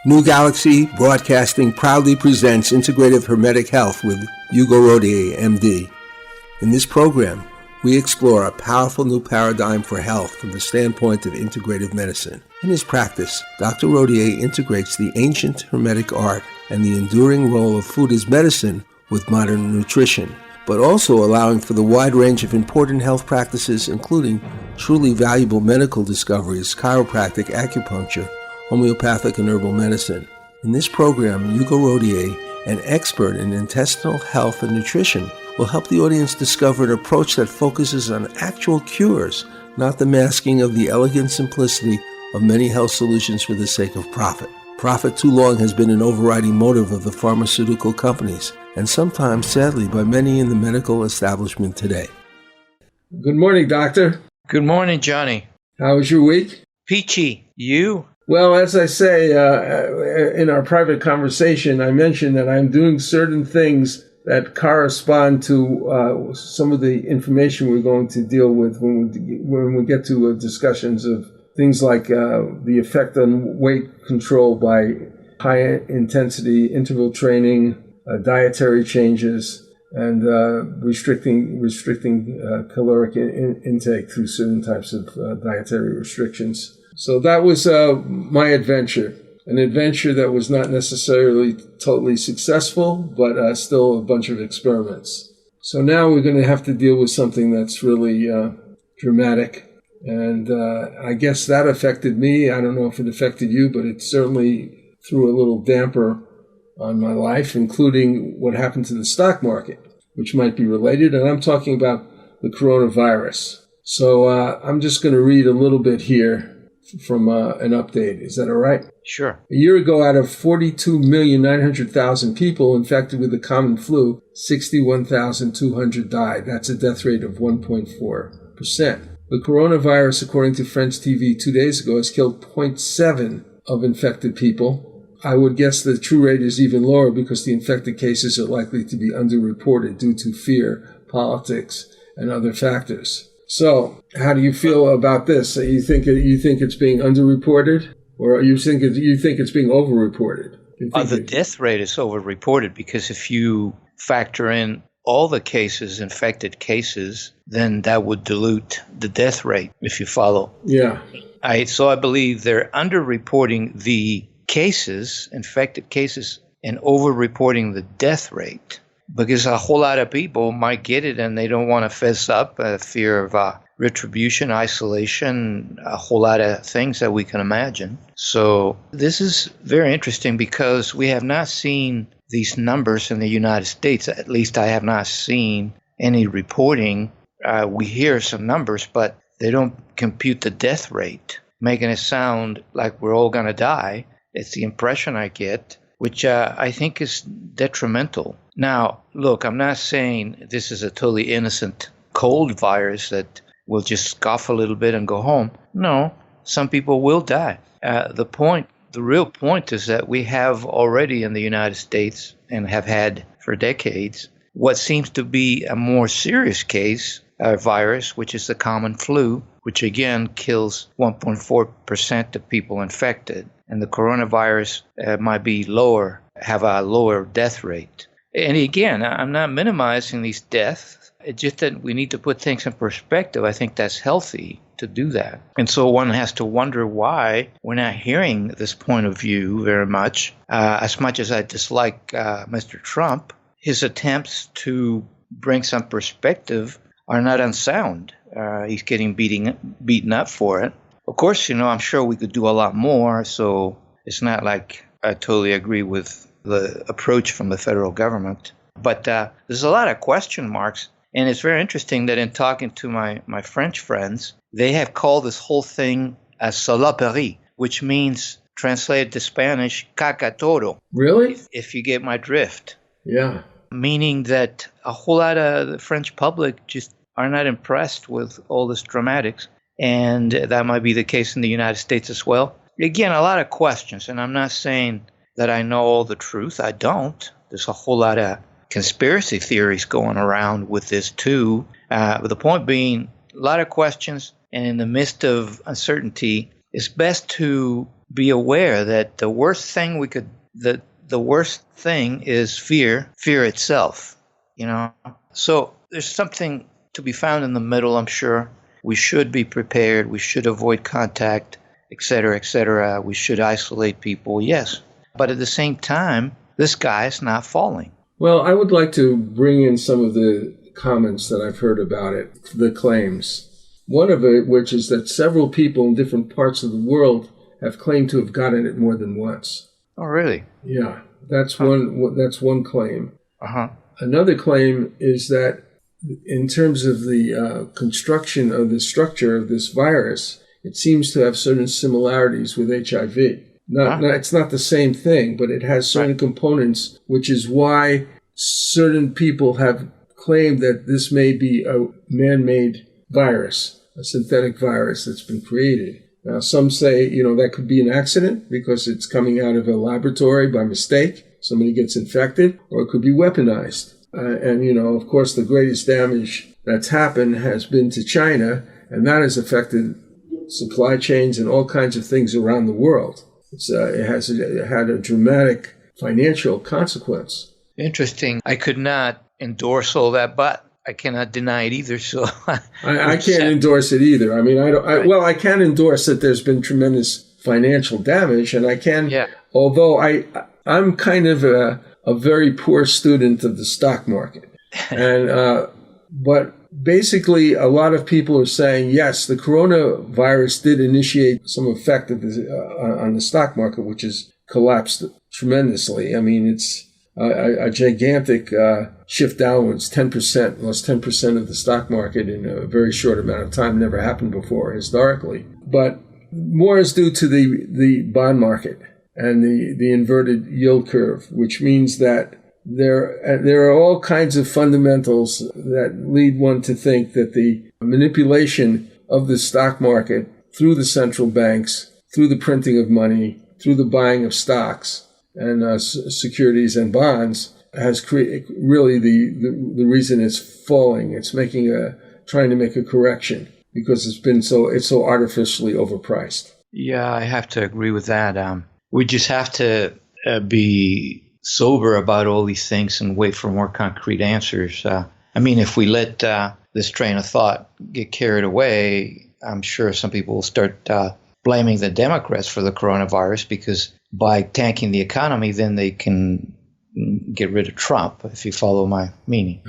New Galaxy Broadcasting proudly presents Integrative Hermetic Health with Hugo Rodier, MD. In this program, we explore a powerful new paradigm for health from the standpoint of integrative medicine. In his practice, Dr. Rodier integrates the ancient Hermetic art and the enduring role of food as medicine with modern nutrition, but also allowing for the wide range of important health practices, including truly valuable medical discoveries, chiropractic, acupuncture, homeopathic, and herbal medicine. In this program, Hugo Rodier, an expert in intestinal health and nutrition, will help the audience discover an approach that focuses on actual cures, not the masking of the elegant simplicity of many health solutions for the sake of profit. Profit too long has been an overriding motive of the pharmaceutical companies, and sometimes, sadly, by many in the medical establishment today. Good morning, Doctor. Good morning, Johnny. How was your week? Peachy. You? Well, as I say, in our private conversation, I mentioned that I'm doing certain things that correspond to some of the information we're going to deal with when we get to discussions of things like the effect on weight control by high-intensity interval training, dietary changes, and restricting caloric intake through certain types of dietary restrictions. So that was my adventure, an adventure that was not necessarily totally successful, but still a bunch of experiments. So now we're going to have to deal with something that's really dramatic, and I guess that affected me. I don't know if it affected you, but it certainly threw a little damper on my life, including what happened to the stock market, which might be related, and I'm talking about the coronavirus. So I'm just going to read a little bit here from an update. Is that all right? Sure. A year ago, out of 42,900,000 people infected with the common flu, 61,200 died. That's a death rate of 1.4%. The coronavirus, according to French TV 2 days ago, has killed 0.7 of infected people. I would guess the true rate is even lower because the infected cases are likely to be underreported due to fear, politics, and other factors. So, how do you feel about this? You think it's being underreported, or you think it's being overreported? The death rate is overreported because if you factor in all the cases, infected cases, then that would dilute the death rate. If you follow, yeah. So I believe they're underreporting the cases, infected cases, and overreporting the death rate. Because a whole lot of people might get it and they don't want to fess up, fear of retribution, isolation, a whole lot of things that we can imagine. So this is very interesting because we have not seen these numbers in the United States. At least I have not seen any reporting. We hear some numbers, but they don't compute the death rate, making it sound like we're all going to die. It's the impression I get, which I think is detrimental. Now, look, I'm not saying this is a totally innocent cold virus that will just scoff a little bit and go home. No, some people will die. The real point is that we have already in the United States and have had for decades what seems to be a more serious case, virus, which is the common flu, which again kills 1.4% of people infected. And the coronavirus might be lower, have a lower death rate. And again, I'm not minimizing these deaths. It's just that we need to put things in perspective. I think that's healthy to do that. And so one has to wonder why we're not hearing this point of view very much. As much as I dislike Mr. Trump, his attempts to bring some perspective are not unsound. He's getting beaten up for it. Of course, I'm sure we could do a lot more, so it's not like I totally agree with the approach from the federal government. But there's a lot of question marks, and it's very interesting that in talking to my French friends, they have called this whole thing a saloperie, which means, translated to Spanish, caca todo. Really? If you get my drift. Yeah. Meaning that a whole lot of the French public just are not impressed with all this dramatics. And that might be the case in the United States as well. Again, a lot of questions, and I'm not saying that I know all the truth. I don't. There's a whole lot of conspiracy theories going around with this too. But the point being, a lot of questions, and in the midst of uncertainty, it's best to be aware that the worst thing the worst thing is fear itself, you know. So there's something to be found in the middle, I'm sure. We should be prepared. We should avoid contact, et cetera, et cetera. We should isolate people, yes. But at the same time, the sky is not falling. Well, I would like to bring in some of the comments that I've heard about it, the claims. One of it, which is that several people in different parts of the world have claimed to have gotten it more than once. Oh, really? Yeah, that's one claim. Uh-huh. Another claim is that in terms of the construction of the structure of this virus, it seems to have certain similarities with HIV. It's not the same thing, but it has certain components, which is why certain people have claimed that this may be a man-made virus, a synthetic virus that's been created. Now, some say, that could be an accident because it's coming out of a laboratory by mistake. Somebody gets infected, or it could be weaponized. Of course, the greatest damage that's happened has been to China, and that has affected supply chains and all kinds of things around the world. It has had a dramatic financial consequence. Interesting. I could not endorse all that, but I cannot deny it either. So I can't endorse it either. I mean, I can endorse that there's been tremendous financial damage, and I can. Yeah. Although I'm kind of a very poor student of the stock market, and but basically, a lot of people are saying yes, the coronavirus did initiate some effect of on the stock market, which has collapsed tremendously. I mean, it's a gigantic shift downwards, 10%, lost 10% of the stock market in a very short amount of time. Never happened before historically. But more is due to the bond market and the inverted yield curve, which means that there are all kinds of fundamentals that lead one to think that the manipulation of the stock market through the central banks, through the printing of money, through the buying of stocks and securities and bonds has created really the reason it's falling. It's trying to make a correction because it's so artificially overpriced. Yeah, I have to agree with that. We just have to be sober about all these things and wait for more concrete answers. If we let this train of thought get carried away, I'm sure some people will start blaming the Democrats for the coronavirus because by tanking the economy, then they can get rid of Trump, if you follow my meaning.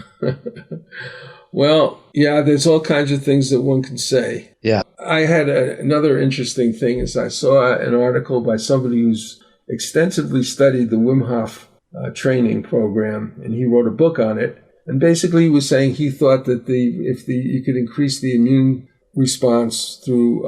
Well, yeah, there's all kinds of things that one can say. Yeah. I had another interesting thing is I saw an article by somebody who's extensively studied the Wim Hof training program, and he wrote a book on it. And basically he was saying he thought that you could increase the immune response through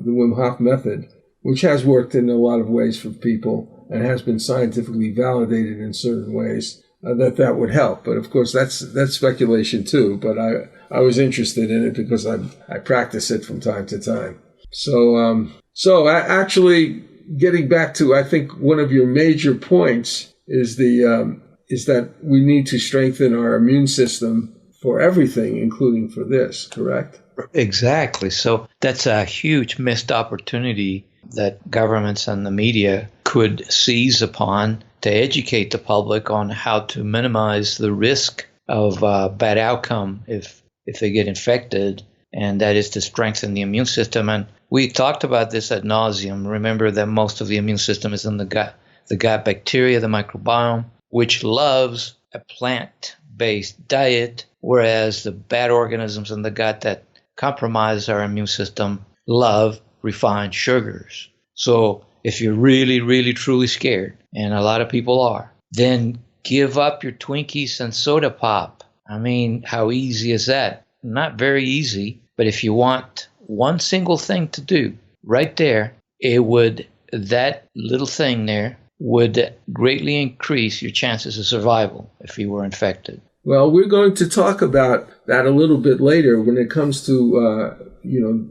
the Wim Hof method, which has worked in a lot of ways for people and has been scientifically validated in certain ways, that would help. But of course, that's speculation too. But I was interested in it because I practice it from time to time. So actually getting back to, I think one of your major points is that we need to strengthen our immune system for everything, including for this, correct? Exactly. So that's a huge missed opportunity that governments and the media could seize upon to educate the public on how to minimize the risk of bad outcome if they get infected, and that is to strengthen the immune system. And we talked about this ad nauseum. Remember that most of the immune system is in the gut bacteria, the microbiome, which loves a plant-based diet, whereas the bad organisms in the gut that compromise our immune system love refined sugars. So if you're really, really, truly scared, and a lot of people are, then give up your Twinkies and soda pop. I mean, how easy is that? Not very easy, but if you want one single thing to do right there, that little thing there would greatly increase your chances of survival if you were infected. Well, we're going to talk about that a little bit later when it comes to,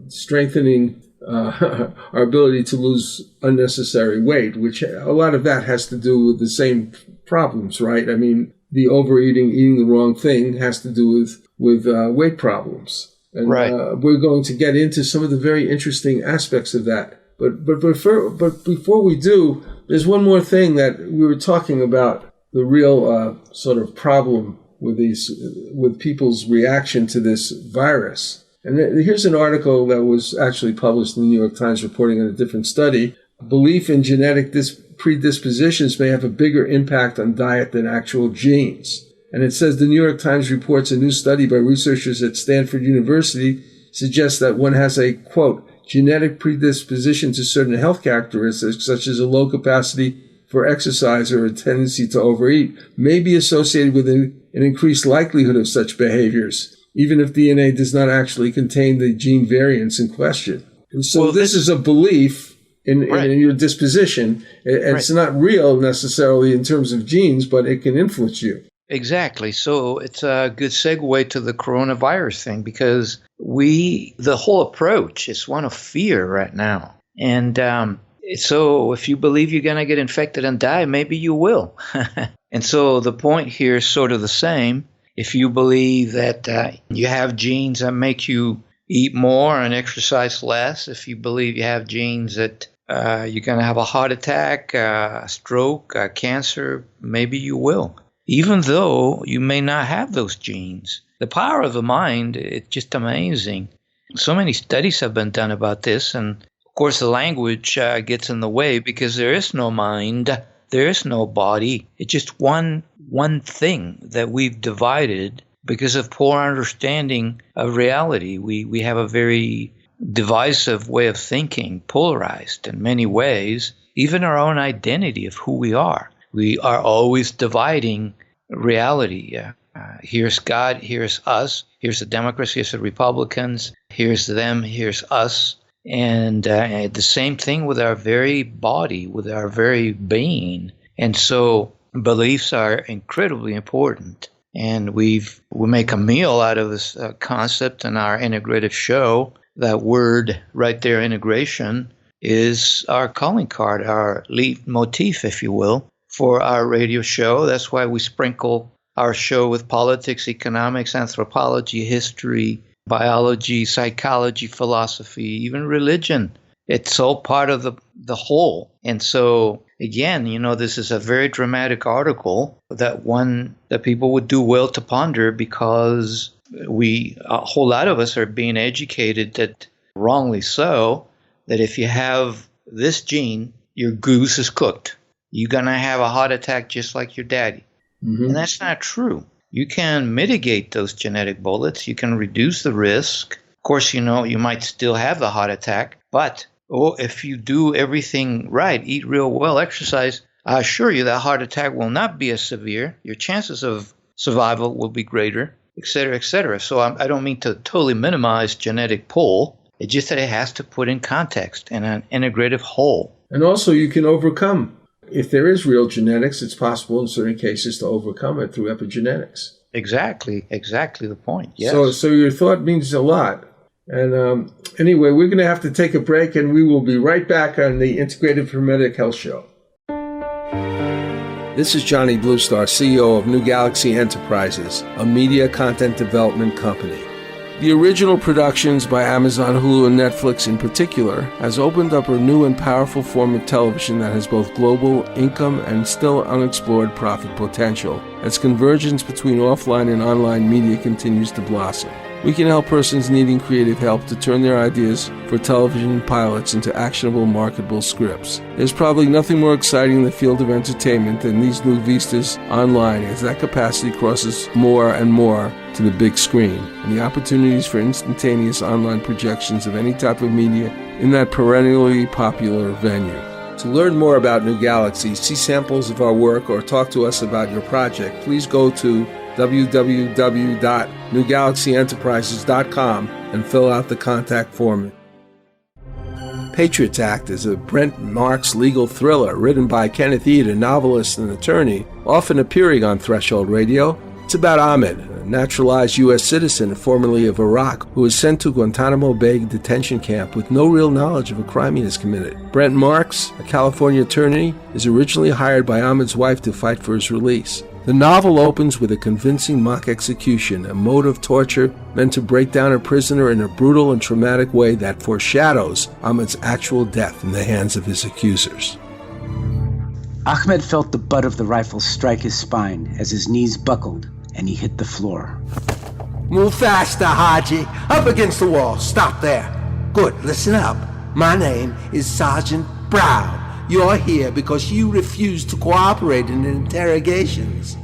strengthening our ability to lose unnecessary weight, which a lot of that has to do with the same problems, right? I mean, the overeating, eating the wrong thing has to do with weight problems. And right. We're going to get into some of the very interesting aspects of that. But before we do, there's one more thing that we were talking about, the real sort of problem with people's reaction to this virus. And here's an article that was actually published in the New York Times reporting on a different study. Belief in genetic predispositions may have a bigger impact on diet than actual genes. And it says the New York Times reports a new study by researchers at Stanford University suggests that one has a, quote, genetic predisposition to certain health characteristics, such as a low capacity for exercise or a tendency to overeat, may be associated with an increased likelihood of such behaviors, even if DNA does not actually contain the gene variants in question. And so this is a belief in your disposition. It's not real necessarily in terms of genes, but it can influence you. Exactly. So it's a good segue to the coronavirus thing, because the whole approach is one of fear right now. And so if you believe you're going to get infected and die, maybe you will. And so the point here is sort of the same. If you believe that you have genes that make you eat more and exercise less, if you believe you have genes that you're going to have a heart attack, a stroke, cancer, maybe you will. Even though you may not have those genes. The power of the mind, it's just amazing. So many studies have been done about this, and of course the language gets in the way because there is no mind, there is no body. It's just one thing that we've divided because of poor understanding of reality. We have a very divisive way of thinking, polarized in many ways, even our own identity of who we are. We are always dividing reality. Here's God, here's us, here's the Democrats, here's the Republicans, here's them, here's us. And the same thing with our very body, with our very being. And so beliefs are incredibly important. And we make a meal out of this concept in our integrative show. That word right there, integration, is our calling card, our lead motif, if you will, for our radio show. That's why we sprinkle our show with politics, economics, anthropology, history, biology, psychology, philosophy, even religion. It's all part of the whole. And so, again, this is a very dramatic article that people would do well to ponder, because a whole lot of us are being educated that, wrongly so, that if you have this gene, your goose is cooked. You're going to have a heart attack just like your daddy. Mm-hmm. And that's not true. You can mitigate those genetic bullets. You can reduce the risk. Of course, you might still have the heart attack. But if you do everything right, eat real well, exercise, I assure you that heart attack will not be as severe. Your chances of survival will be greater, et cetera, et cetera. So I don't mean to totally minimize genetic pull. It's just that it has to put in context and an integrative whole. And also you can overcome. If there is real genetics, it's possible in certain cases to overcome it through epigenetics. Exactly the point. Yes. So your thought means a lot. And anyway, we're going to have to take a break, and we will be right back on the Integrative Hermetic Health Show. This is Johnny Bluestar, CEO of New Galaxy Enterprises, a media content development company. The original productions by Amazon, Hulu, and Netflix in particular has opened up a new and powerful form of television that has both global income and still unexplored profit potential as convergence between offline and online media continues to blossom. We can help persons needing creative help to turn their ideas for television pilots into actionable, marketable scripts. There's probably nothing more exciting in the field of entertainment than these new vistas online, as that capacity crosses more and more to the big screen, and the opportunities for instantaneous online projections of any type of media in that perennially popular venue. To learn more about New Galaxy, see samples of our work, or talk to us about your project, please go to www.newgalaxyenterprises.com and fill out the contact form. Patriots Act is a Brent Marks legal thriller written by Kenneth Eade, a novelist and attorney, often appearing on Threshold Radio. It's about Ahmed, a naturalized U.S. citizen formerly of Iraq, who was sent to Guantanamo Bay detention camp with no real knowledge of a crime he has committed. Brent Marks, a California attorney, is originally hired by Ahmed's wife to fight for his release. The novel opens with a convincing mock execution, a mode of torture meant to break down a prisoner in a brutal and traumatic way that foreshadows Ahmed's actual death in the hands of his accusers. Ahmed felt the butt of the rifle strike his spine as his knees buckled and he hit the floor. Move faster, Haji. Up against the wall. Stop there. Good, listen up. My name is Sergeant Brown. You're here because you refused to cooperate in interrogations.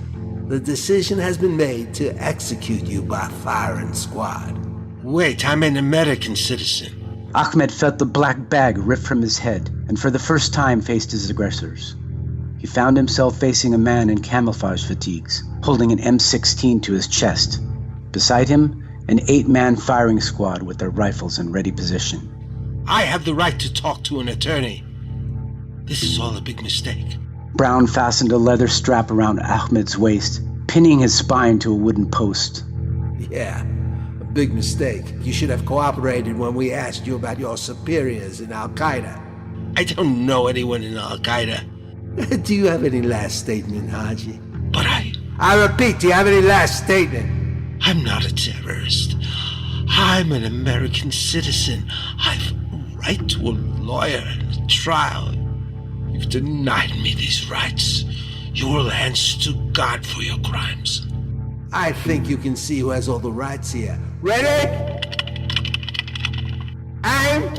The decision has been made to execute you by firing squad. Wait, I'm an American citizen. Ahmed felt the black bag rip from his head and for the first time faced his aggressors. He found himself facing a man in camouflage fatigues, holding an M16 to his chest. Beside him, an 8-man firing squad with their rifles in ready position. I have the right to talk to an attorney. This is all a big mistake. Brown fastened a leather strap around Ahmed's waist, pinning his spine to a wooden post. Yeah, a big mistake. You should have cooperated when we asked you about your superiors in Al-Qaeda. I don't know anyone in Al-Qaeda. Do you have any last statement, Haji? But I repeat, do you have any last statement? I'm not a terrorist. I'm an American citizen. I've a right to a lawyer and a trial. You've denied me these rights. You will answer to God for your crimes. I think you can see who has all the rights here. Ready? Aim!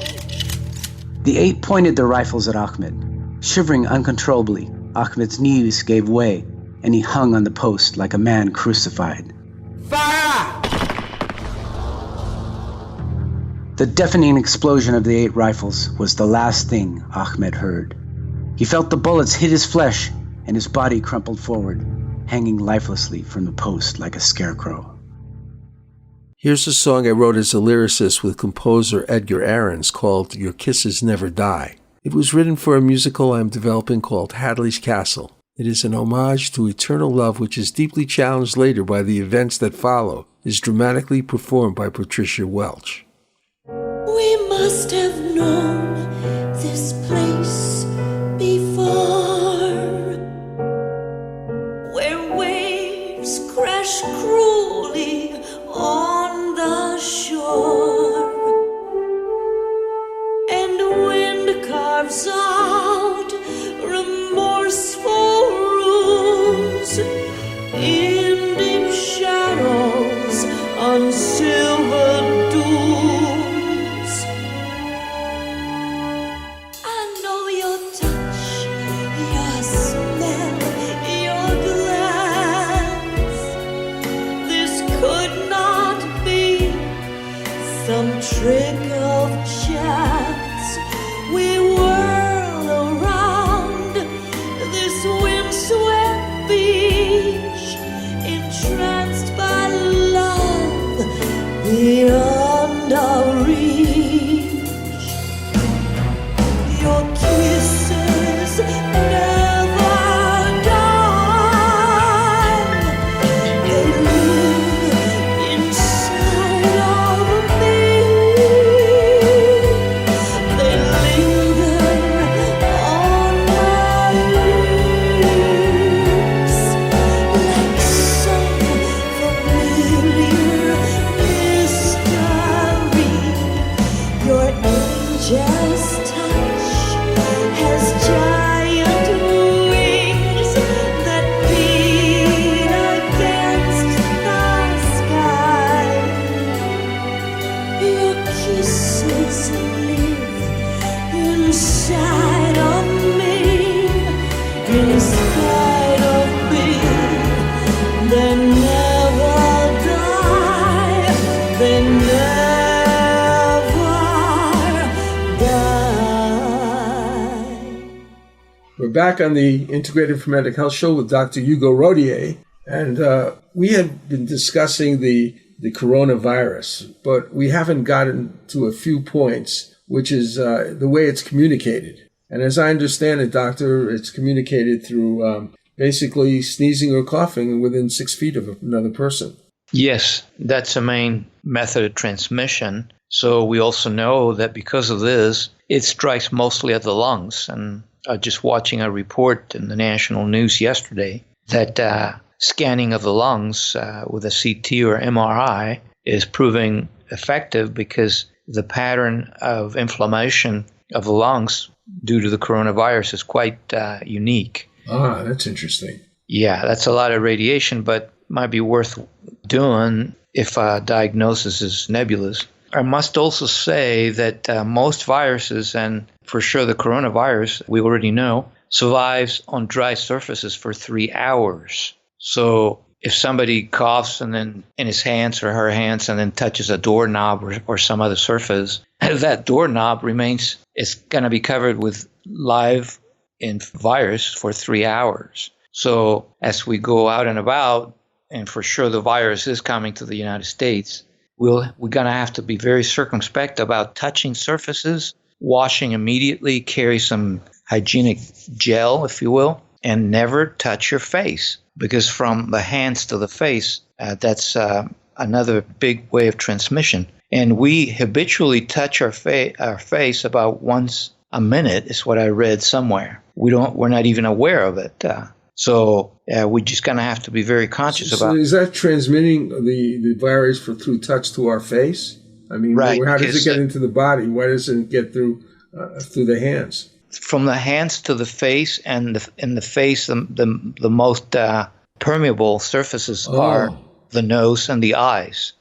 The 8 pointed their rifles at Ahmed. Shivering uncontrollably, Ahmed's knees gave way, and he hung on the post like a man crucified. Fire! The deafening explosion of the 8 rifles was the last thing Ahmed heard. He felt the bullets hit his flesh, and his body crumpled forward, hanging lifelessly from the post like a scarecrow. Here's a song I wrote as a lyricist with composer Edgar Ahrens called Your Kisses Never Die. It was written for a musical I'm developing called Hadley's Castle. It is an homage to eternal love which is deeply challenged later by the events that follow. It is dramatically performed by Patricia Welch. We must have known this place before, where waves crash cruelly on the shore, and wind carves out remorseful runes in deep shadows on silver dunes. I know your touch, your smell, your glance. This could not be some trick of chance. We whirl around this windswept beach, entranced by love beyond our reach. Your kisses never die. They live inside of me. They linger on my lips like some familiar mystery. Your angel's touch has giant wings that beat against the sky. Your kisses live inside of me, in spite of me. They never die. They never die. We're back on the Integrative Hermetic Health Show with Doctor Hugo Rodier, and we have been discussing the coronavirus, but we haven't gotten to a few points, which is the way it's communicated. And as I understand it, Doctor, it's communicated through basically sneezing or coughing within 6 feet of another person. Yes, that's the main method of transmission. So we also know that because of this, it strikes mostly at the lungs. And just watching a report in the national news yesterday that scanning of the lungs with a CT or MRI is proving effective because the pattern of inflammation of the lungs due to the coronavirus is quite unique. Ah, that's interesting. Yeah, that's a lot of radiation, but might be worth doing if a diagnosis is nebulous. I must also say that most viruses, and for sure the coronavirus, we already know, survives on dry surfaces for 3 hours. So if somebody coughs and then in his hands or her hands and then touches a doorknob or some other surface, that doorknob it's going to be covered with live virus for 3 hours. So as we go out and about, and for sure the virus is coming to the United States, we're going to have to be very circumspect about touching surfaces, washing immediately, carry some hygienic gel, if you will, and never touch your face. Because from the hands to the face, that's another big way of transmission. And we habitually touch our face about once a minute, is what I read somewhere. We're not even aware of it. So we're just going to have to be very conscious about. So is that transmitting the virus through touch to our face? I mean, right, how does it get into the body? Why doesn't it get through the hands? From the hands to the face, and in the face, the most permeable surfaces are the nose and the eyes,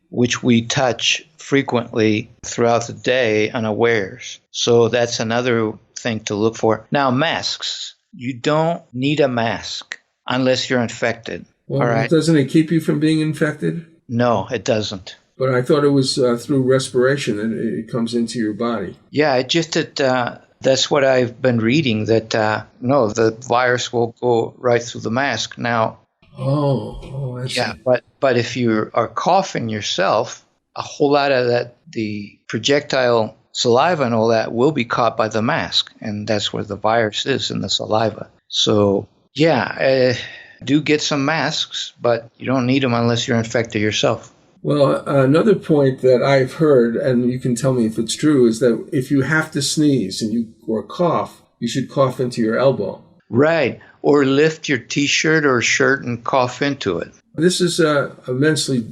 which we touch frequently throughout the day unawares. So that's another thing to look for. Now, masks. You don't need a mask unless you're infected. Well, all right? Doesn't it keep you from being infected? No, it doesn't. But I thought it was through respiration that it comes into your body. Yeah, it just that's what I've been reading, that no, the virus will go right through the mask. Now, I see. Yeah, but if you are coughing yourself, a whole lot of that, the projectile saliva and all that, will be caught by the mask, and that's where the virus is, in the saliva. So, yeah, do get some masks, but you don't need them unless you're infected yourself. Well, another point that I've heard, and you can tell me if it's true, is that if you have to sneeze or cough, you should cough into your elbow. Right, or lift your T-shirt or shirt and cough into it. This is immensely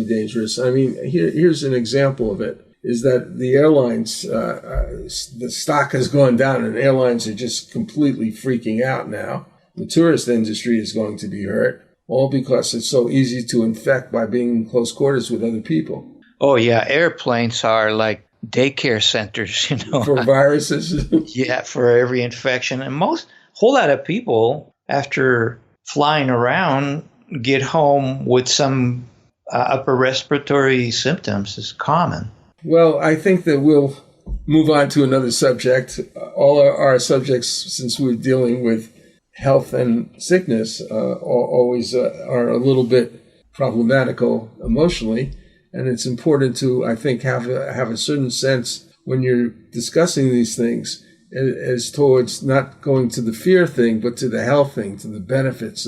dangerous. I mean, here's an example of it. Is that the airlines, the stock has gone down and airlines are just completely freaking out now. The tourist industry is going to be hurt, all because it's so easy to infect by being in close quarters with other people. Oh, yeah. Airplanes are like daycare centers, For viruses? Yeah, for every infection. And whole lot of people, after flying around, get home with some upper respiratory symptoms. Is common. Well, I think that we'll move on to another subject. All our subjects, since we're dealing with health and sickness, always are a little bit problematical emotionally. And it's important to, I think, have a certain sense when you're discussing these things as towards not going to the fear thing, but to the health thing, to the benefits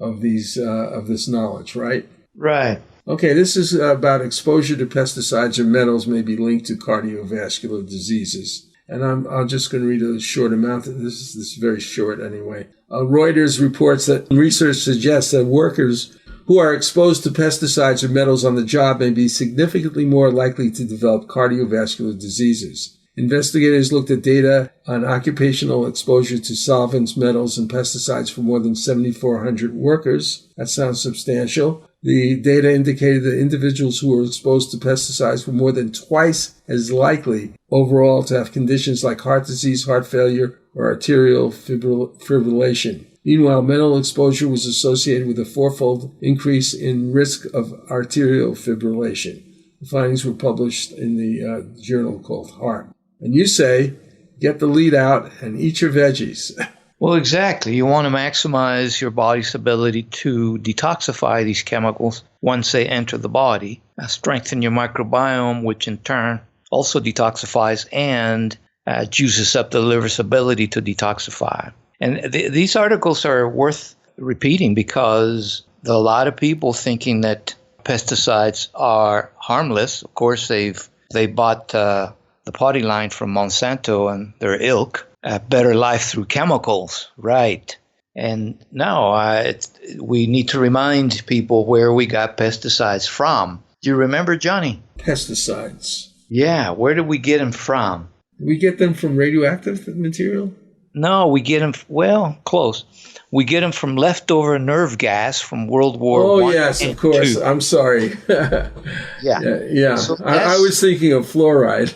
of this knowledge, right? Right. Okay, this is about exposure to pesticides or metals may be linked to cardiovascular diseases. And I'm just going to read a short amount. This is very short anyway. Reuters reports that research suggests that workers who are exposed to pesticides or metals on the job may be significantly more likely to develop cardiovascular diseases. Investigators looked at data on occupational exposure to solvents, metals, and pesticides for more than 7,400 workers. That sounds substantial. The data indicated that individuals who were exposed to pesticides were more than twice as likely overall to have conditions like heart disease, heart failure, or arterial fibrillation. Meanwhile, metal exposure was associated with a fourfold increase in risk of arterial fibrillation. The findings were published in the journal called Heart. And you say, get the lead out and eat your veggies. Well, exactly. You want to maximize your body's ability to detoxify these chemicals once they enter the body, strengthen your microbiome, which in turn also detoxifies and juices up the liver's ability to detoxify. And these articles are worth repeating because there are a lot of people thinking that pesticides are harmless. Of course, they bought the potty line from Monsanto and their ilk. Better life through chemicals, right? And no, we need to remind people where we got pesticides from. Do you remember, Johnny? Pesticides. Yeah, where did we get them from? We get them from radioactive material? No, we get them, well, close. We get them from leftover nerve gas from World War I. Oh, yes, of course. II. I'm sorry. Yeah. So I was thinking of fluoride.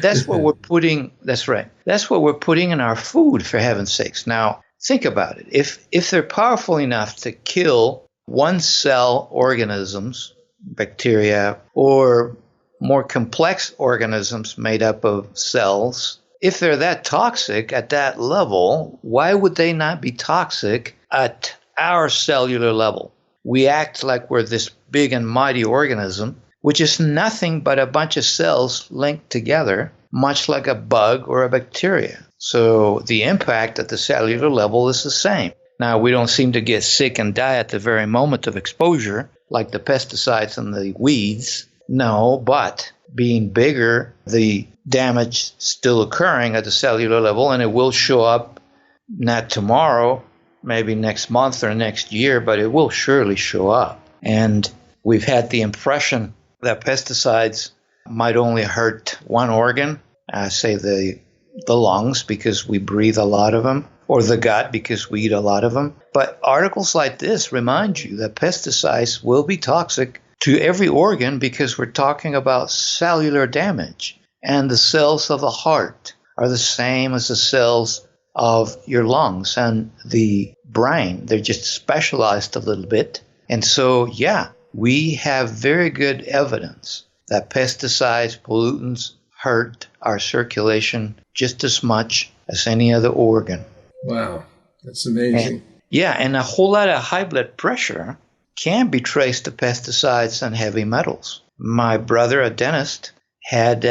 That's what we're putting, that's right. That's what we're putting in our food, for heaven's sakes. Now, think about it. If they're powerful enough to kill one-cell organisms, bacteria, or more complex organisms made up of cells, if they're that toxic at that level, why would they not be toxic at our cellular level? We act like we're this big and mighty organism, which is nothing but a bunch of cells linked together, much like a bug or a bacteria. So the impact at the cellular level is the same. Now, we don't seem to get sick and die at the very moment of exposure, like the pesticides and the weeds. No, but being bigger, the damage still occurring at the cellular level, and it will show up not tomorrow, maybe next month or next year, but it will surely show up. And we've had the impression that pesticides might only hurt one organ, say the lungs because we breathe a lot of them, or the gut because we eat a lot of them. But articles like this remind you that pesticides will be toxic to every organ because we're talking about cellular damage. And the cells of the heart are the same as the cells of your lungs and the brain. They're just specialized a little bit. And so, yeah, we have very good evidence that pesticides, pollutants hurt our circulation just as much as any other organ. Wow, that's amazing. And a whole lot of high blood pressure can be traced to pesticides and heavy metals. My brother, a dentist, had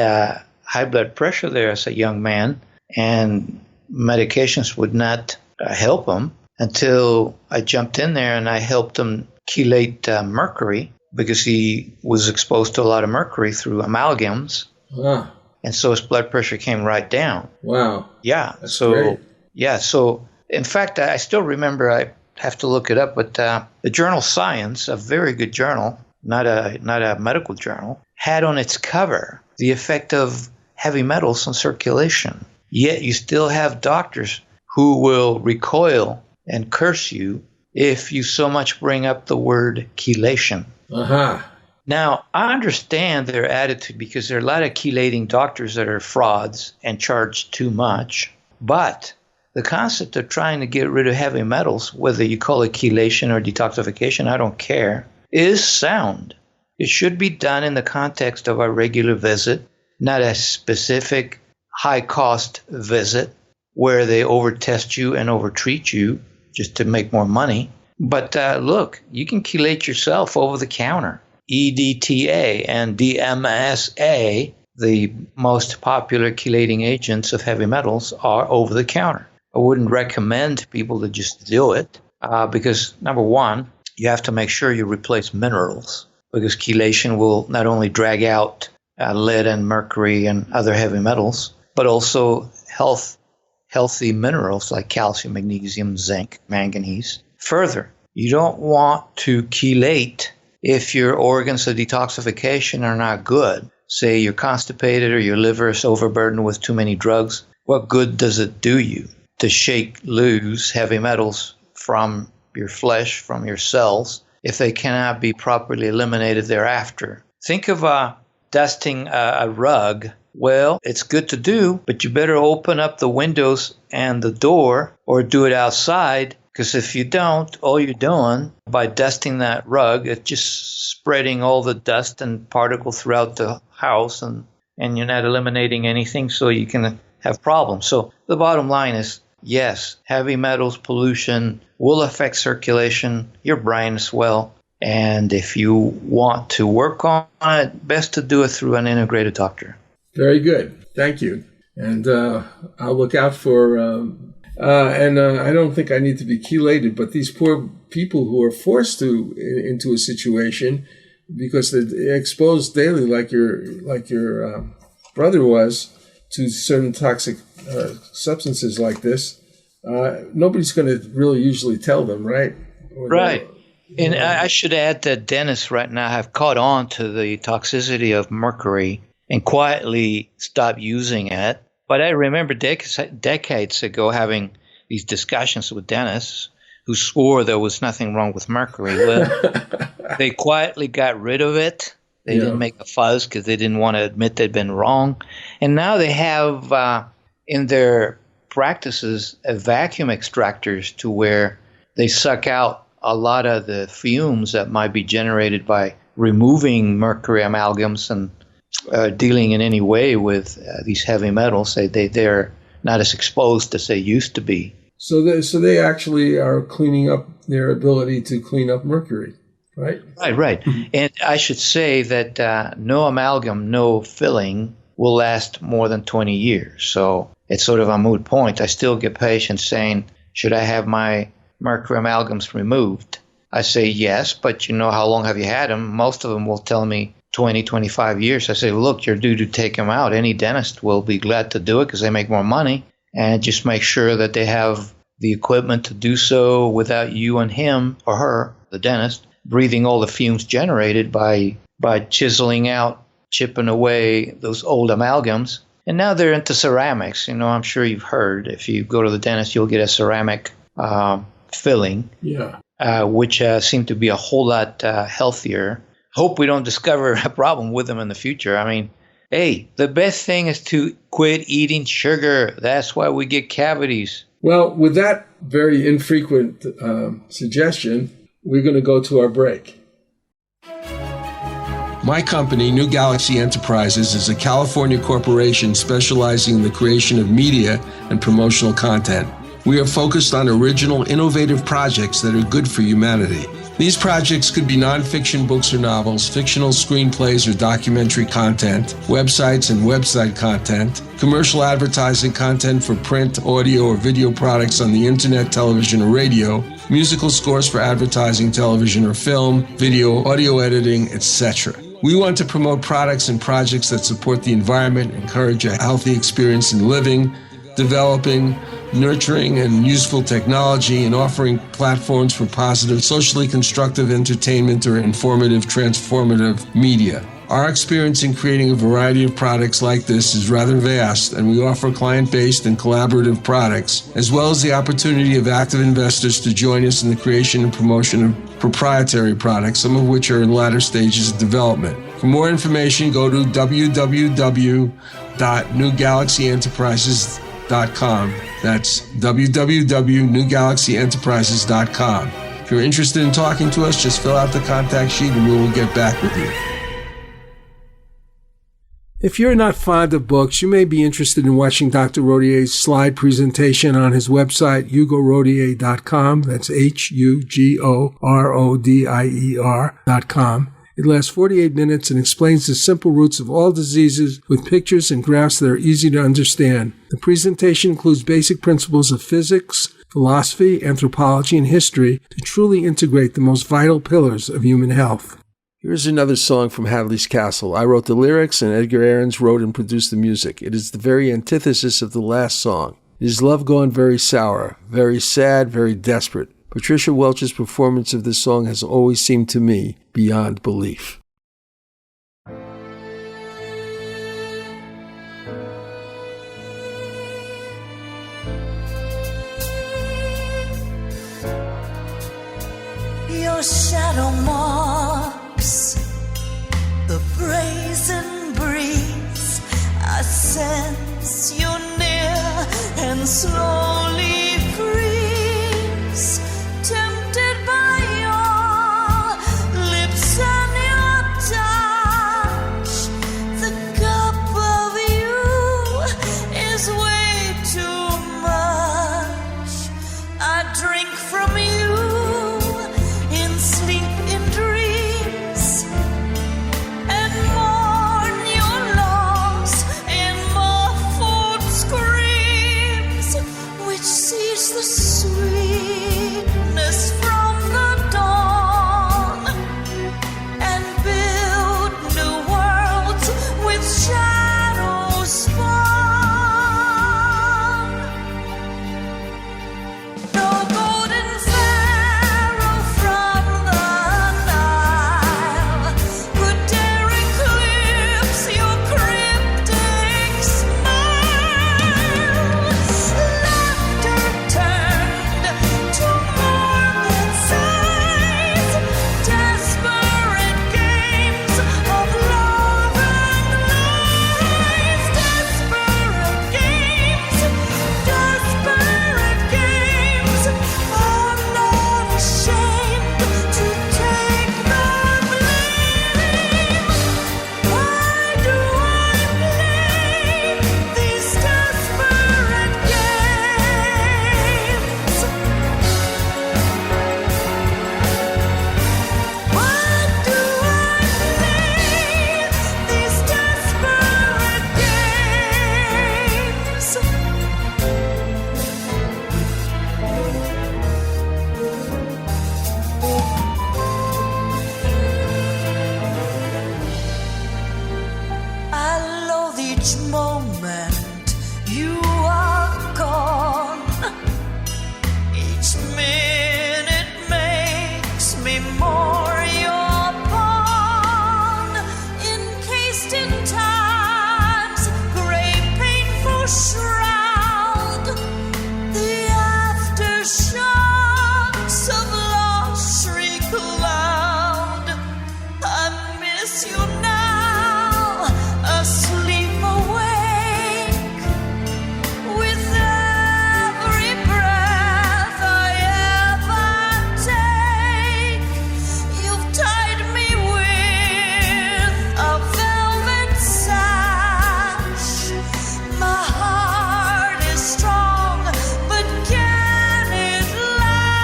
high blood pressure there as a young man, and medications would not help him until I jumped in there and I helped him chelate mercury because he was exposed to a lot of mercury through amalgams. Wow. And so his blood pressure came right down. Wow. Yeah. That's great. Yeah. So, in fact, I still remember, I have to look it up, but the journal Science, a very good journal, not a medical journal, had on its cover the effect of heavy metals on circulation. Yet you still have doctors who will recoil and curse you if you so much bring up the word chelation. Uh-huh. Now, I understand their attitude because there are a lot of chelating doctors that are frauds and charge too much. But the concept of trying to get rid of heavy metals, whether you call it chelation or detoxification, I don't care, is sound. It should be done in the context of a regular visit, not a specific high-cost visit where they overtest you and overtreat you just to make more money. But look, you can chelate yourself over the counter. EDTA and DMSA, the most popular chelating agents of heavy metals, are over the counter. I wouldn't recommend people to just do it because, number one, you have to make sure you replace minerals because chelation will not only drag out lead and mercury and other heavy metals, but also healthy minerals like calcium, magnesium, zinc, manganese. Further, you don't want to chelate if your organs of detoxification are not good. Say you're constipated or your liver is overburdened with too many drugs. What good does it do you to shake loose heavy metals from your flesh, from your cells, if they cannot be properly eliminated thereafter? Think of dusting a rug. Well, it's good to do, but you better open up the windows and the door or do it outside, because if you don't, all you're doing by dusting that rug, it's just spreading all the dust and particles throughout the house, and you're not eliminating anything, so you can have problems. So the bottom line is, yes, heavy metals pollution will affect circulation, your brain as well. And if you want to work on it, best to do it through an integrated doctor. Very good. Thank you. And I'll look out for, I don't think I need to be chelated, but these poor people who are forced into a situation because they're exposed daily, like your brother was, to certain toxic substances like this, nobody's going to really usually tell them, right? Right. And I should add that dentists right now have caught on to the toxicity of mercury and quietly stopped using it. But I remember decades ago having these discussions with dentists who swore there was nothing wrong with mercury. Well, they quietly got rid of it. They didn't make a fuss because they didn't want to admit they'd been wrong. And now they have in their practices vacuum extractors to where they suck out a lot of the fumes that might be generated by removing mercury amalgams and dealing in any way with these heavy metals. They're not as exposed as they used to be. So they actually are cleaning up their ability to clean up mercury, right? Right. And I should say that no amalgam, no filling will last more than 20 years. So it's sort of a moot point. I still get patients saying, should I have my mercury amalgams removed? I say yes, but how long have you had them? Most of them will tell me 20, 25 years. I say, look, you're due to take them out. Any dentist will be glad to do it because they make more money. And just make sure that they have the equipment to do so without you and him or her, the dentist, breathing all the fumes generated by chiseling out, chipping away those old amalgams. And now they're into ceramics. I'm sure you've heard if you go to the dentist, you'll get a ceramic filling, which seem to be a whole lot healthier. Hope we don't discover a problem with them in the future. I mean, hey, the best thing is to quit eating sugar. That's why we get cavities. Well, with that very infrequent suggestion, we're going to go to our break. My company, New Galaxy Enterprises, is a California corporation specializing in the creation of media and promotional content. We are focused on original, innovative projects that are good for humanity. These projects could be nonfiction books or novels, fictional screenplays or documentary content, websites and website content, commercial advertising content for print, audio, or video products on the internet, television, or radio, musical scores for advertising, television, or film, video, audio editing, etc. We want to promote products and projects that support the environment, encourage a healthy experience in living, developing, nurturing, and useful technology, and offering platforms for positive, socially constructive entertainment or informative, transformative media. Our experience in creating a variety of products like this is rather vast, and we offer client-based and collaborative products, as well as the opportunity of active investors to join us in the creation and promotion of proprietary products, some of which are in latter stages of development. For more information, go to www.newgalaxyenterprises.com. That's www.newgalaxyenterprises.com. If you're interested in talking to us, just fill out the contact sheet and we will get back with you. If you're not fond of books, you may be interested in watching Dr. Rodier's slide presentation on his website, HugoRodier.com. That's HugoRodier.com. It lasts 48 minutes and explains the simple roots of all diseases with pictures and graphs that are easy to understand. The presentation includes basic principles of physics, philosophy, anthropology, and history to truly integrate the most vital pillars of human health. Here's another song from Hadley's Castle. I wrote the lyrics and Edgar Ahrens wrote and produced the music. It is the very antithesis of the last song. It is love gone very sour, very sad, very desperate. Patricia Welch's performance of this song has always seemed to me beyond belief. Your shadow marks the brazen breeze. I sense you're near and slowly freeze. Tempted by your lips and your touch, the cup of you is way too much. I drink from you in sleep, in dreams, and mourn your loss in muffled screams. You are gone. Each minute makes me more your pawn, encased in time's gray, painful shroud. The aftershocks of loss shriek loud. I miss you now, asleep, awake, with every breath I ever take. You've tied me with a velvet sash. My heart is strong, but can it last?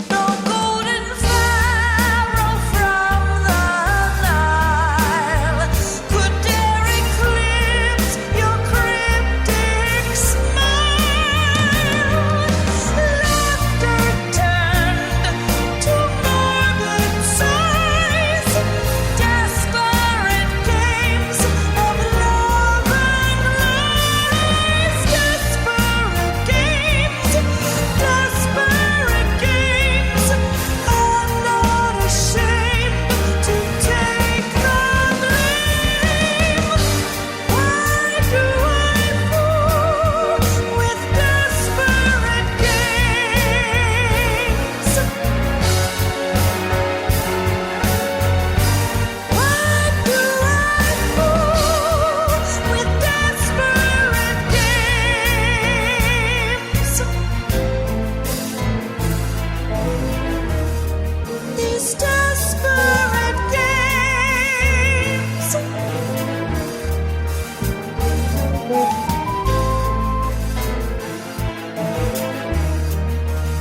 No golden pharaoh from the Nile could dare eclipse your cryptic smile. Laughter turned to morbid sighs, desperate games of love and lies. Desperate games, desperate games. I'm not ashamed to take the blame. Why do I fool with desperate games? Why do I fool with desperate games? These desperate games.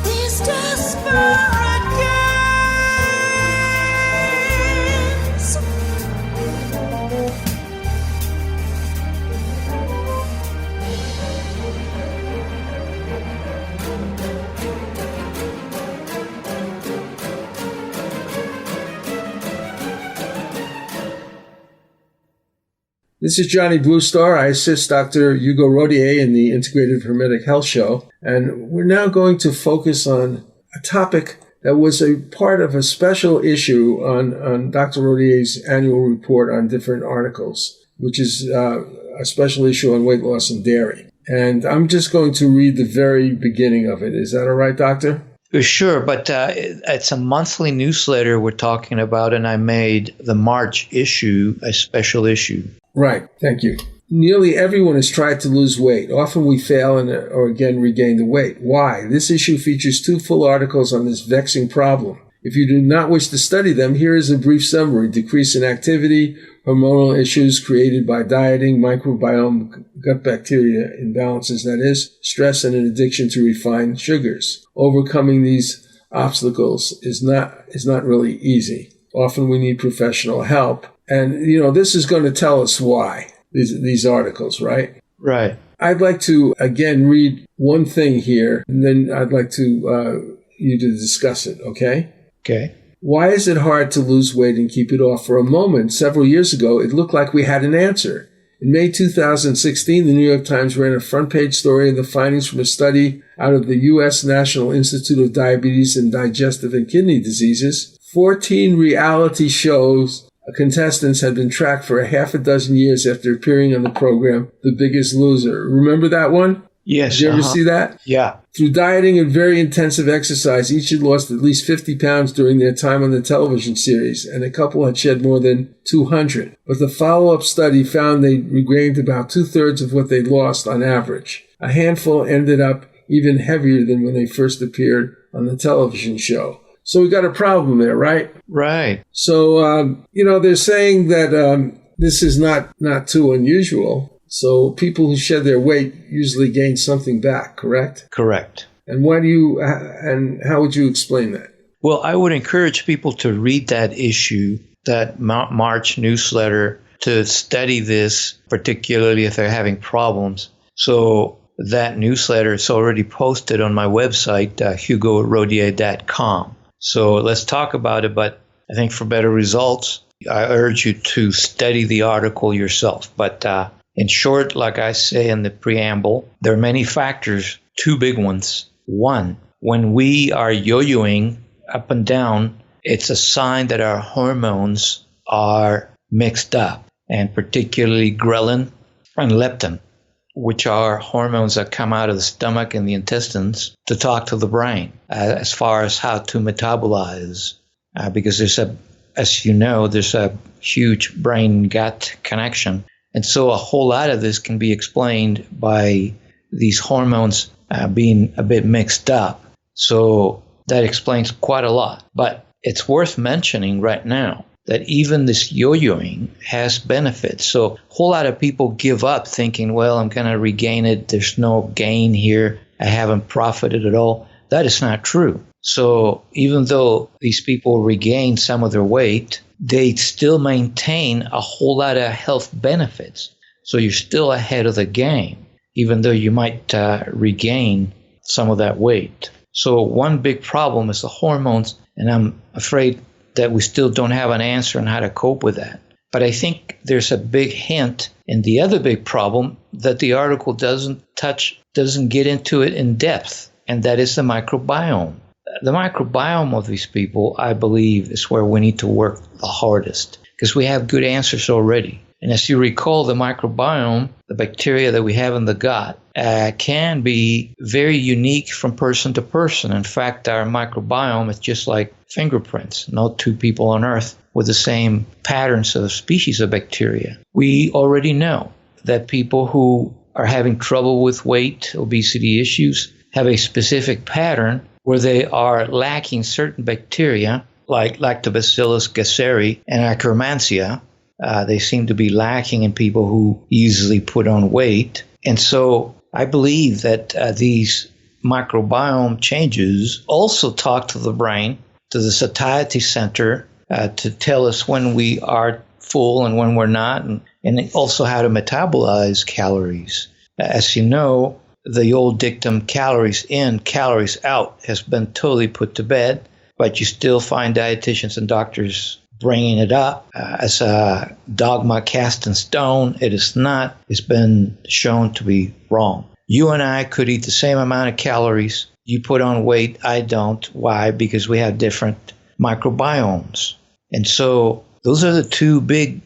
These desperate games. This is Johnny Bluestar. I assist Dr. Hugo Rodier in the Integrative Hermetic Health Show. And we're now going to focus on a topic that was a part of a special issue on Dr. Rodier's annual report on different articles, which is a special issue on weight loss and dairy. And I'm just going to read the very beginning of it. Is that all right, Doctor? Sure, but it's a monthly newsletter we're talking about, and I made the March issue a special issue. Right. Thank you. Nearly everyone has tried to lose weight. Often we fail or again regain the weight. Why? This issue features 2 full articles on this vexing problem. If you do not wish to study them, here is a brief summary. Decrease in activity, hormonal issues created by dieting, microbiome, gut bacteria imbalances, that is, stress and an addiction to refined sugars. Overcoming these obstacles is not really easy. Often we need professional help. And, this is going to tell us why, these articles, right? Right. I'd like to, again, read one thing here, and then I'd like to you to discuss it, okay? Okay. Why is it hard to lose weight and keep it off? For a moment, several years ago, it looked like we had an answer. In May 2016, the New York Times ran a front-page story of the findings from a study out of the U.S. National Institute of Diabetes and Digestive and Kidney Diseases. 14 reality shows contestants had been tracked for a half a dozen years after appearing on the program, The Biggest Loser. Remember that one? Yes. Did you ever see that? Yeah. Through dieting and very intensive exercise, each had lost at least 50 pounds during their time on the television series, and a couple had shed more than 200. But the follow-up study found they regained about 2/3 of what they lost on average. A handful ended up even heavier than when they first appeared on the television show. So we got a problem there, right? Right. So, they're saying that this is not too unusual. So people who shed their weight usually gain something back, correct? Correct. And how would you explain that? Well, I would encourage people to read that issue, that March newsletter, to study this, particularly if they're having problems. So that newsletter is already posted on my website, HugoRodier.com. So let's talk about it, but I think for better results, I urge you to study the article yourself. But in short, like I say in the preamble, there are many factors, two big ones. One, when we are yo-yoing up and down, it's a sign that our hormones are mixed up, and particularly ghrelin and leptin, which are hormones that come out of the stomach and the intestines to talk to the brain as far as how to metabolize. Because as you know, there's a huge brain-gut connection. And so a whole lot of this can be explained by these hormones being a bit mixed up. So that explains quite a lot. But it's worth mentioning right now that even this yo-yoing has benefits. So a whole lot of people give up thinking, well, I'm going to regain it. There's no gain here. I haven't profited at all. That is not true. So even though these people regain some of their weight, they still maintain a whole lot of health benefits. So you're still ahead of the game, even though you might regain some of that weight. So one big problem is the hormones, and I'm afraid that we still don't have an answer on how to cope with that. But I think there's a big hint in the other big problem that the article doesn't get into it in depth, and that is the microbiome. The microbiome of these people, I believe, is where we need to work the hardest, because we have good answers already. And as you recall, the microbiome, the bacteria that we have in the gut, can be very unique from person to person. In fact, our microbiome is just like fingerprints. No two people on Earth with the same patterns of species of bacteria. We already know that people who are having trouble with weight, obesity issues, have a specific pattern where they are lacking certain bacteria like Lactobacillus gasseri and Akkermansia. They seem to be lacking in people who easily put on weight. And so I believe that these microbiome changes also talk to the brain, to the satiety center, to tell us when we are full and when we're not, and also how to metabolize calories. As you know, the old dictum, calories in, calories out, has been totally put to bed, but you still find dietitians and doctors bringing it up as a dogma cast in stone. It is not. It's been shown to be wrong. You and I could eat the same amount of calories. You put on weight, I don't. Why? Because we have different microbiomes. And so those are the two big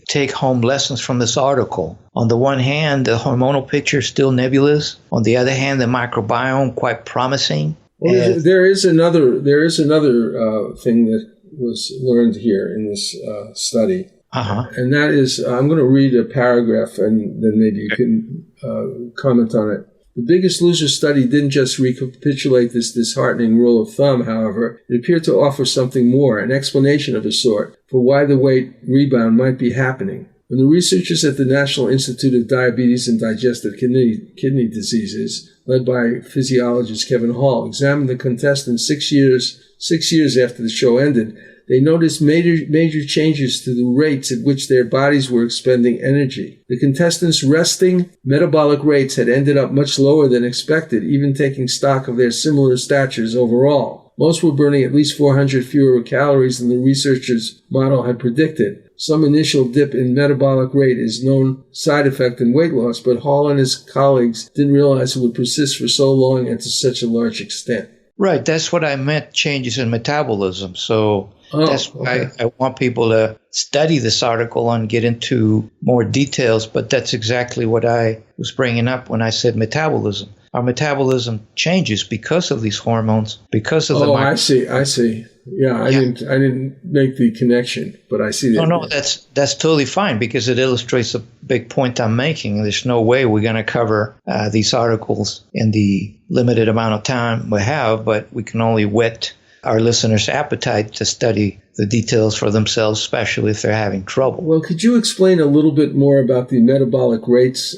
take-home lessons from this article. On the one hand, the hormonal picture is still nebulous. On the other hand, the microbiome quite promising. Well, there is another thing that was learned here in this study. And that is, I'm going to read a paragraph and then maybe you can comment on it. The Biggest Loser study didn't just recapitulate this disheartening rule of thumb, however. It appeared to offer something more, an explanation of a sort, for why the weight rebound might be happening. When the researchers at the National Institute of Diabetes and Digestive Kidney Diseases, led by physiologist Kevin Hall, examined the contestants 6 years after the show ended, they noticed major changes to the rates at which their bodies were expending energy. The contestants' resting metabolic rates had ended up much lower than expected, even taking stock of their similar statures overall. Most were burning at least 400 fewer calories than the researchers' model had predicted. Some initial dip in metabolic rate is known side effect in weight loss, but Hall and his colleagues didn't realize it would persist for so long and to such a large extent. Right, that's what I meant, changes in metabolism. So that's why I want people to study this article and get into more details, but that's exactly what I was bringing up when I said metabolism. Our metabolism changes because of these hormones, because of the I see. Yeah, I didn't make the connection, but I see that. No, that's totally fine because it illustrates a big point I'm making. There's no way we're going to cover these articles in the limited amount of time we have, but we can only whet our listeners' appetite to study the details for themselves, especially if they're having trouble. Well, could you explain a little bit more about the metabolic rates?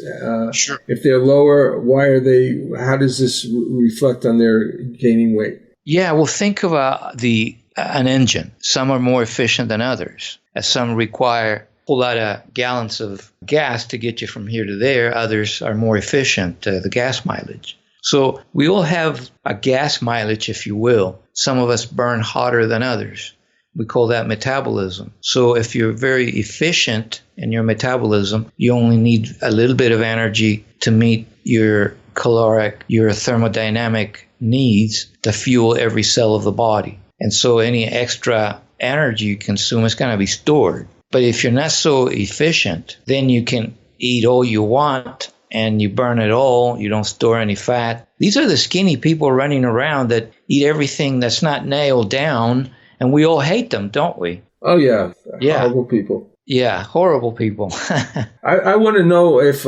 Sure. If they're lower, why are they? How does this reflect on their gaining weight? Yeah, well, think of an engine. Some are more efficient than others. Some require a whole lot of gallons of gas to get you from here to there. Others are more efficient, the gas mileage. So we all have a gas mileage, if you will. Some of us burn hotter than others. We call that metabolism. So if you're very efficient in your metabolism, you only need a little bit of energy to meet your caloric, your thermodynamic needs to fuel every cell of the body. And so any extra energy you consume is going to be stored. But if you're not so efficient, then you can eat all you want and you burn it all. You don't store any fat. These are the skinny people running around that eat everything that's not nailed down, and we all hate them, don't we? Oh, yeah. Yeah. Horrible people. Yeah, horrible people. I want to know if,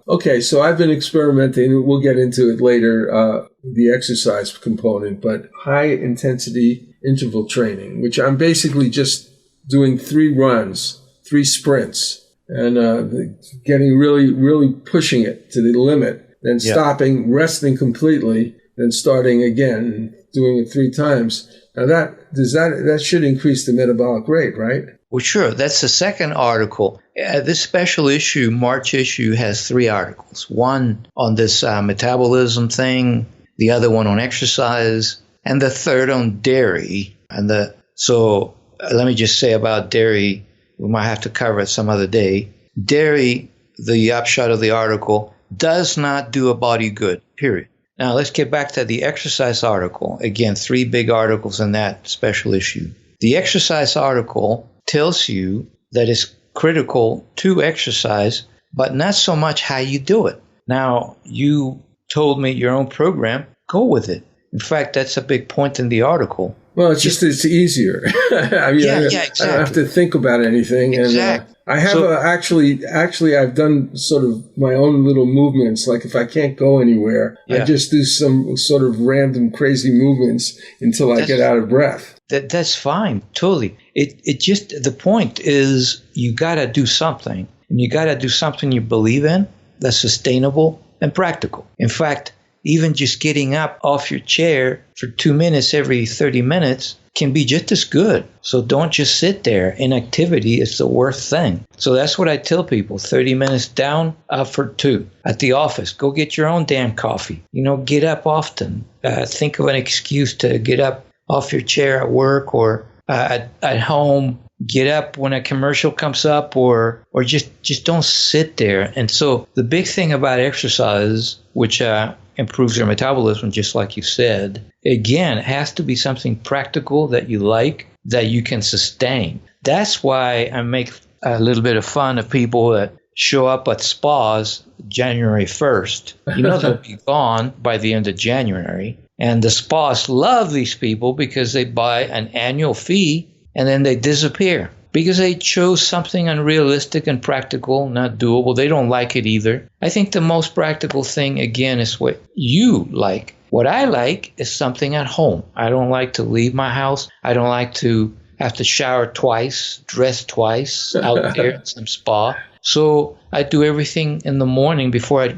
okay, so I've been experimenting. We'll get into it later, the exercise component, but high intensity interval training, which I'm basically just doing 3 runs, 3 sprints, and getting really pushing it to the limit, then stopping, resting completely, then starting again, doing it 3 times. Now that should increase the metabolic rate, right? Well, sure. That's the second article. This special issue, March issue, has 3 articles. One on this metabolism thing, the other one on exercise, and the third on dairy. So let me just say about dairy, we might have to cover it some other day. Dairy, the upshot of the article, does not do a body good, period. Now, let's get back to the exercise article. Again, 3 big articles in that special issue. The exercise article tells you that it's critical to exercise, but not so much how you do it. Now, you told me your own program, go with it. In fact, that's a big point in the article. Well, it's it's easier. I mean, exactly. I don't have to think about anything. Exactly. And I have actually, I've done sort of my own little movements. Like if I can't go anywhere, I just do some sort of random crazy movements until I get out of breath. That's fine, totally. It just, the point is you got to do something, and you got to do something you believe in that's sustainable and practical. In fact, even just getting up off your chair for 2 minutes every 30 minutes can be just as good. So don't just sit there. Inactivity is the worst thing. So that's what I tell people. 30 minutes down, up for 2. At the office, go get your own damn coffee. Get up often. Think of an excuse to get up off your chair at work or at home. Get up when a commercial comes up or just don't sit there. And so the big thing about exercise, which improves your metabolism, just like you said, again, it has to be something practical that you like, that you can sustain. That's why I make a little bit of fun of people that show up at spas January 1st. They'll be gone by the end of January. And the spas love these people because they buy an annual fee and then they disappear because they chose something unrealistic and practical, not doable. They don't like it either. I think the most practical thing, again, is what you like. What I like is something at home. I don't like to leave my house. I don't like to have to shower twice, dress twice out there at some spa. So I do everything in the morning before I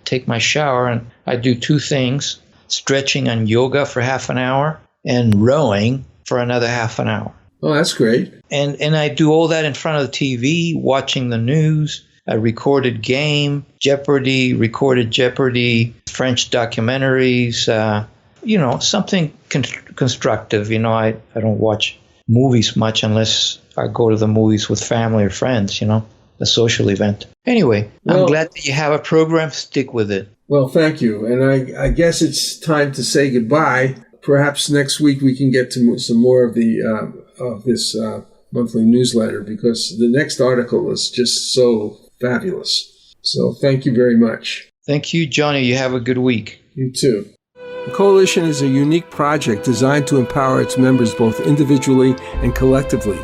take my shower, and I do 2 things, stretching and yoga for half an hour and rowing for another half an hour. Oh, that's great. And I do all that in front of the TV, watching the news, a recorded game, recorded Jeopardy, French documentaries, something constructive. I don't watch movies much unless I go to the movies with family or friends, a social event. Anyway, I'm glad that you have a program. Stick with it. Well, thank you. And I guess it's time to say goodbye. Perhaps next week we can get to some more of this monthly newsletter, because the next article is just so fabulous. So thank you very much. Thank you, Johnny. You have a good week. You too. The Coalition is a unique project designed to empower its members both individually and collectively.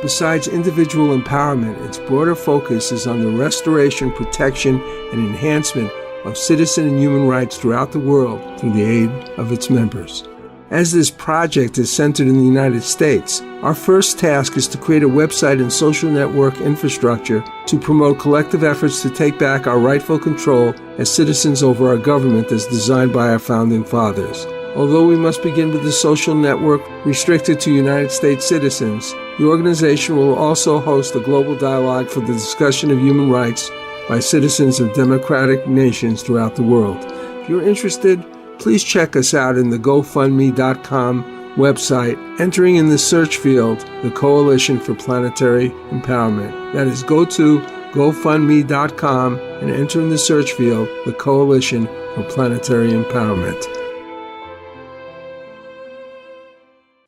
Besides individual empowerment, its broader focus is on the restoration, protection, and enhancement of citizen and human rights throughout the world through the aid of its members. As this project is centered in the United States, our first task is to create a website and social network infrastructure to promote collective efforts to take back our rightful control as citizens over our government as designed by our founding fathers. Although we must begin with the social network restricted to United States citizens, the organization will also host a global dialogue for the discussion of human rights by citizens of democratic nations throughout the world. If you're interested, please check us out in the GoFundMe.com website, entering in the search field the Coalition for Planetary Empowerment. That is, go to GoFundMe.com and enter in the search field the Coalition for Planetary Empowerment.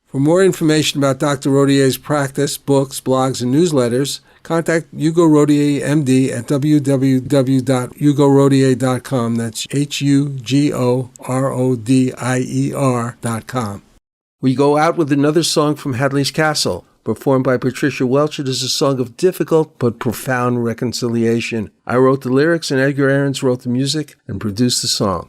For more information about Dr. Rodier's practice, books, blogs, and newsletters, contact Hugo Rodier, MD, at www.hugorodier.com. That's HUGORODIER.com. We go out with another song from Hadley's Castle, performed by Patricia Welch. It is a song of difficult but profound reconciliation. I wrote the lyrics, and Edgar Ahrens wrote the music and produced the song.